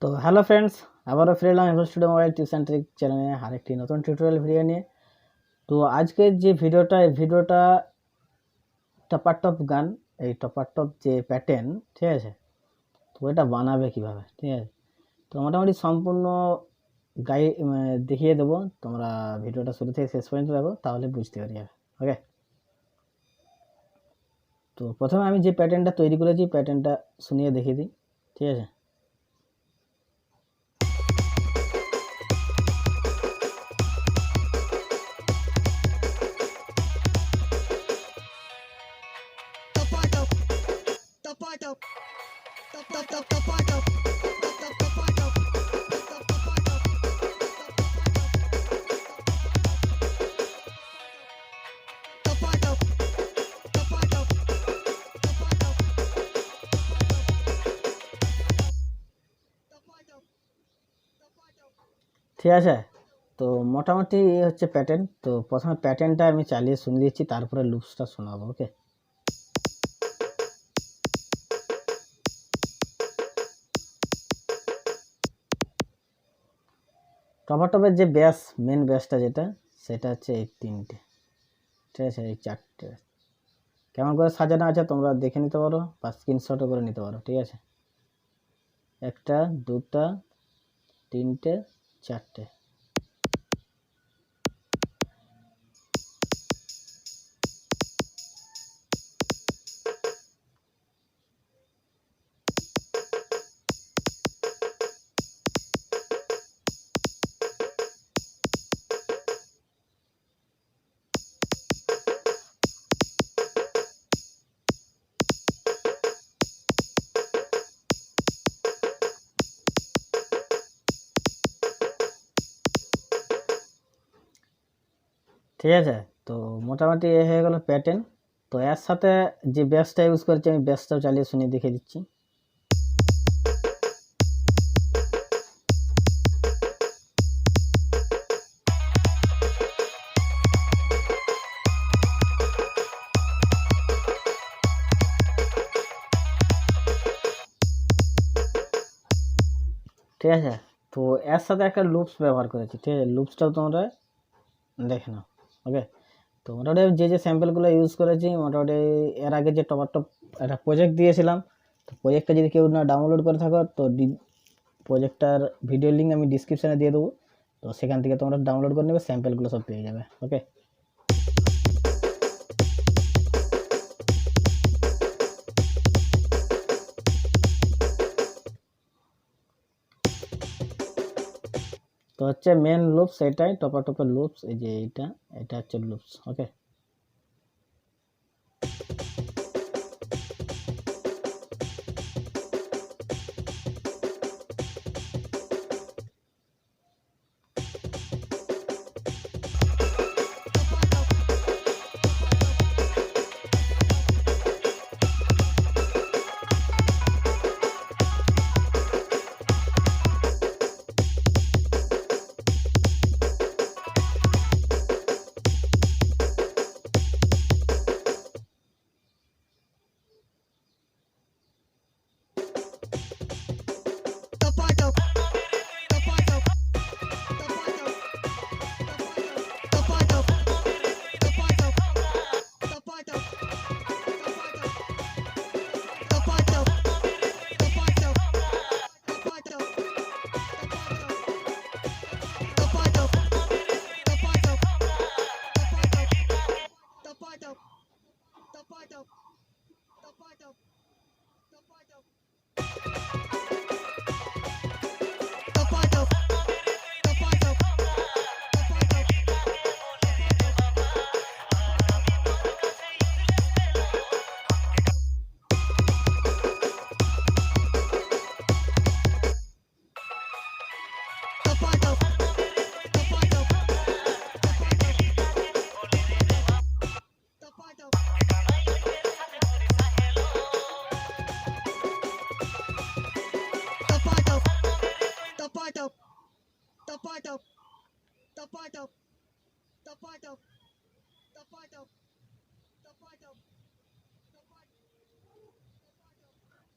তো hello friends, আবারও ফিরে এলাম ever studio mobile tips and trick চ্যানেলে আরেকটি নতুন টিউটোরিয়াল ভিডিও নিয়ে। তো আজকের যে ভিডিওটা টপার টপ গান, এই টপার টপ যে প্যাটার্ন, ঠিক আছে, তো এটা বানাবে কিভাবে, ঠিক আছে। তো মোটামুটি সম্পূর্ণ দেখিয়ে দেবো, তোমরা ভিডিওটা শুরু থেকে শেষ পর্যন্ত দেখো, তাহলে বুঝতে পারি যাবে। ওকে, তো প্রথমে আমি যে প্যাটার্নটা তৈরি করেছি প্যাটার্নটা শুনিয়ে দেখিয়ে দিই, ঠিক আছে। ঠিক আছে, তো মোটামুটি এই হচ্ছে প্যাটার্ন। তো প্রথমে প্যাটার্নটা আমি চালিয়ে শুনে দিচ্ছি, তারপরে লুপসটা শোনাবো। ওকে, টপার টপের যে ব্যাস, মেন ব্যাসটা যেটা, সেটা হচ্ছে এই তিনটে, ঠিক আছে, এই চারটে। কেমন করে সাজানো আছে তোমরা দেখে নিতে পারো বা স্ক্রিনশটও করে নিতে পারো, ঠিক আছে। একটা, দুটা, তিনটে, চারটে। ঠিক আছে, তো মোটামুটি এ হয়ে গেল প্যাটার্ন। তো এর সাথে যে ব্যাসটা ইউজ করেছি আমি ব্যাসটাও চালিয়ে শুনিয়ে দেখিয়ে দিচ্ছি। ঠিক আছে, তো এর সাথে একটা লুপস ব্যবহার করেছি, ঠিক আছে, লুপসটাও তোমরা দেখে নাও। ওকে, তো মোটামুটি যে যে স্যাম্পেলগুলো ইউজ করেছি, মোটামুটি এর আগে যে টপার টপ একটা প্রজেক্ট দিয়েছিলাম, তো প্রজেক্টটা যদি কেউ না ডাউনলোড করে থাকো, তো প্রজেক্টটার ভিডিও লিঙ্ক আমি ডিসক্রিপশানে দিয়ে দেবো, তো সেখান থেকে তোমরা ডাউনলোড করে নেবে, স্যাম্পেলগুলো সব পেয়ে যাবে। ওকে, তো হচ্ছে মেন লুপস এটাই, টপার টপের লুপস, এই যে এটা হচ্ছে লুপস। ওকে,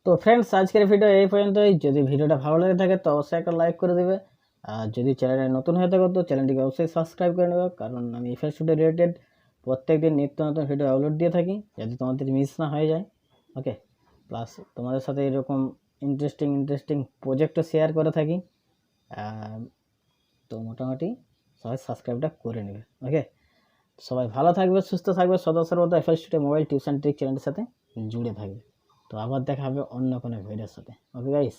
তো ফ্রেন্ডস, আজকের ভিডিও এই পর্যন্তই। যদি ভিডিওটা ভালো লেগে থাকে তো অবশ্যই একটা লাইক করে দেবে, আর যদি চ্যানেলে নতুন হয়ে থাকো তো চ্যানেলটিকে অবশ্যই সাবস্ক্রাইব করে নেবে, কারণ আমি এফএস স্টুডিও রিলেটেড প্রত্যেকদিন নিত্য নতুন ভিডিও আপলোড দিয়ে থাকি, যাতে তোমাদের মিস না হয়ে যায়। ওকে, প্লাস তোমাদের সাথে এরকম ইন্টারেস্টিং প্রজেক্টও শেয়ার করে থাকি। তো মোটামুটি সবাই সাবস্ক্রাইবটা করে নেবে। ওকে, সবাই ভালো থাকবে, সুস্থ থাকবে, সদস্যের মতো FS studio mobile tips and trick চ্যানেলের সাথে জুড়ে থাকবে। তো আবার দেখা হবে অন্য কোনো ভিডিওর সাথে। Okay guys.